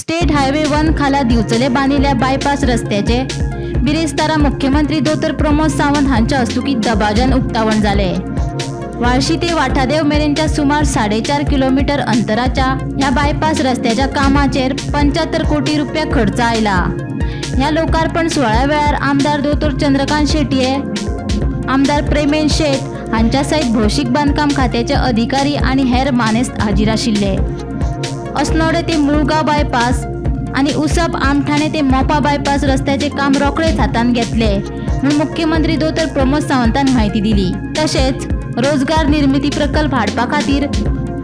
State highway 1 खाला दिवचले बांदिल्ल्या bypass रस्त्याचे बिरेस्तारा मुख्यमंत्री दोतर प्रमोद सावंत हांच्या हस्तुकीं दबाजान उक्तावण जाले। वाळशी ते वाठादेव मेरेनच्या सुमार 4.5 किलोमीटर अंतराच्या ह्या बायपास रस्त्याच्या कामाचेर 75 कोटी रुपया खर्च आयला। ह्या लोकार्पण सुवाळ्या वेळार आमदार दोतर चंद्रकांत शेटये, आमदार प्रेमेन शेट हांच्या सयत भौशीक बांदकाम खात्याचे अधिकारी आणि हेर मानेस्त हाजीर आशिल्ले। अस्नोडे ते मुळगाव बायपास आणि उसप आमठाणे ते मोपा बायपास रस्त्याचे काम रोखडेच हातान घेतले म्हणून मुख्यमंत्री दोतर प्रमोद सावंतान माहिती दिली। तशेंच रोजगार निर्मिती प्रकल्प हाडपा खातीर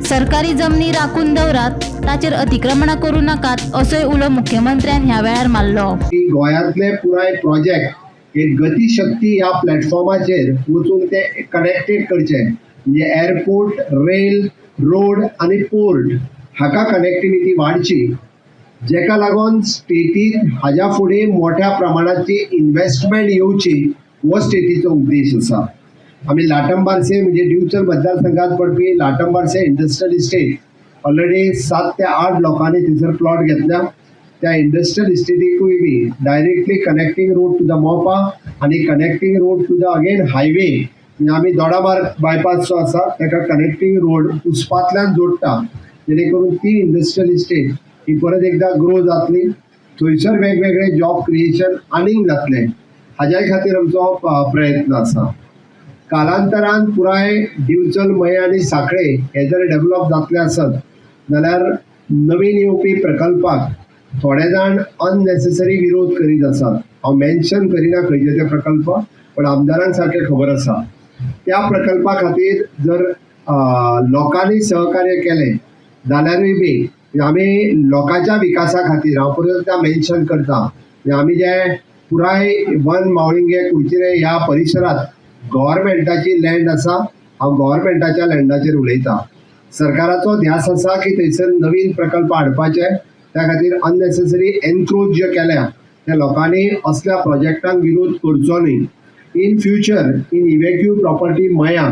सरकारी जमनी राखून दवरात, ताचेर अतिक्रमणां करूं नाकात असोय उलो मुख्यमंत्र्यान ह्या वेळार मारलो। गोंयांतले पुराय प्रोजेक्ट एक गतीशक्ती ह्या प्लॅटफॉर्माचेर वचून ते कनेक्टेड करचे, म्हणजे एअरपोर्ट, रेल, रोड आणि पोर्ट हाका कनेक्टिविटी वाडची, जेका लागून स्टेटीत हाज्या फुडें मोठ्या प्रमाणाची इन्व्हेस्टमेंट येवची हो स्टेटीचो उद्देश आसा। आमी लाटंबारसे म्हणजे दिवचल मतदारसंघात पडपी लाटंबारसे इंडस्ट्रियल इस्टेट ऑलरेडी 7 ते 8 लोकांनी थंयसर प्लॉट घेतल्या। त्या इंडस्ट्रियल इस्टेटीकूय be directly connecting road to the Mopa आणि connecting road to the again highway, म्हणजे आमी दोडामार्ग बायपास जो आसा ताका कनेक्टिंग रोड उसपांतल्यान जोडटा, जेणे करून ती इंडस्ट्रियल इस्टेट ही परत एकदा ग्रो जातली, थंयसर वेगवेगळे जॉब क्रिएशन आनीक जातले, हाज्या खातीर आमचो प्रयत्न आसा। कालांतरान पुराय दिवचल मये आनी सांखळे हे जर डेव्हलप जातले आसत जाल्यार नवीन येवपी प्रकल्पाक थोडे जाण अननेसेसरी विरोध करीत आसात। हांव मेन्शन करिना खंयचे ते प्रकल्प, पण आमदारांक सारखे खबर आसा त्या प्रकल्पा खातीर जर लोकांनी सहकार्य केलें जाल्यारूय बी आमी लोकांच्या विकासा खातीर, हांव परत मेन्शन करता, आमी जे पुराय वन मावळिंगे कुडचिरे ह्या परिसरात गव्हर्मेंटाची लँड आसा, हांव गव्हर्मेंटाच्या लँडाचेर उलयता। सरकाराचो ध्यास आसा की थंयसर नवीन प्रकल्प हाडपाचे, त्या खातीर अननेसेसरी एनक्रोच जे केल्या त्या लोकांनी असल्या प्रोजेक्टांक विरोध करचो न्ही। इन फ्युचर इन इवेक्यू प्रॉपर्टी मया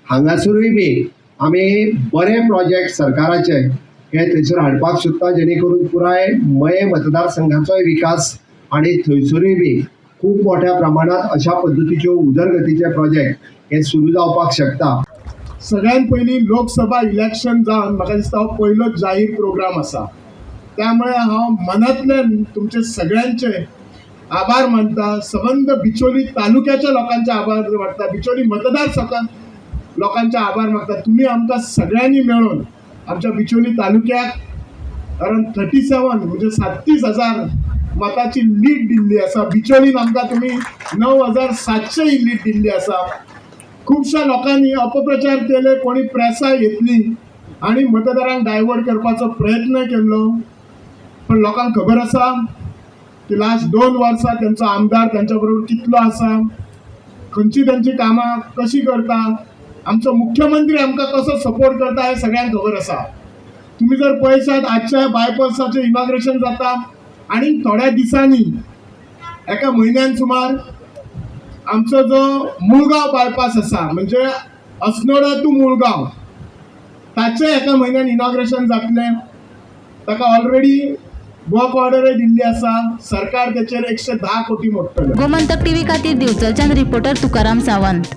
हांगासरूय बी आमी बरे प्रोजेक्ट सरकाराचे हे थंयसर हाडपाक सोदता, जेणे करून पुराय मये मतदारसंघाचोय विकास आणि थंयसरूय बी खूब मोठ्या प्रमाणात अशा पद्दतीच्यो उदरगतीचे प्रोजेक्ट हे सुरू जावपाक शकता। सगळ्यात पयलीं लोकसभा इलेक्शन जावन म्हाका दिसता हो पयलो जाहीर प्रोग्राम आसा, त्यामुळे हांव मनांतल्यान तुमचे सगळ्यांचे आभार मानता। सबंद बिचोली तालुक्याच्या लोकांचे आभार मानता, बिचोली मतदारसंघात लोकांचे आभार मानता। तुम्ही आमकां सगळ्यांनी मेळून आमच्या बिचोली तालुक्याक अराउंड 37 म्हणजे 37,000 मताची लीड दिल्ली आसा। बिचोलीन आमकां तुम्ही 9,700 ही लीड दिल्ली आसा। खूबशा लोकांनी अपप्रचार केले, कोणी प्रेसाय घेतली आणि मतदारांक डायवर्ट करपाचो प्रयत्न केलो, पण लोकांक खबर आसा की लास्ट 2 वर्सां त्यांचो आमदार त्यांच्या बरोबर कितलो आसा, खंयची त्यांची कामां कशी करता, आमचो मुख्यमंत्री आमकां कसो सपोर्ट करता हे सगळ्यांक खबर आसा। तुम्ही जर पळयशात आजच्या बायपासाचें इनॉग्रेशन जाता आणि थोड्या दिसांनी एका म्हयन्यान सुमार आमचो जो मुळगाव बायपास आसा, म्हणजे अस्नोडा टू मुळगाव, ताचें एका म्हयन्यान इनॉग्रेशन जातलें। ताका ऑलरेडी वर्क ऑर्डर दिल्ली आसा, सरकार त्याचेर 110 कोटी मोडटलें। गोमंतक टीव्ही खातीर दिवचलच्यान रिपोर्टर तुकाराम सावंत।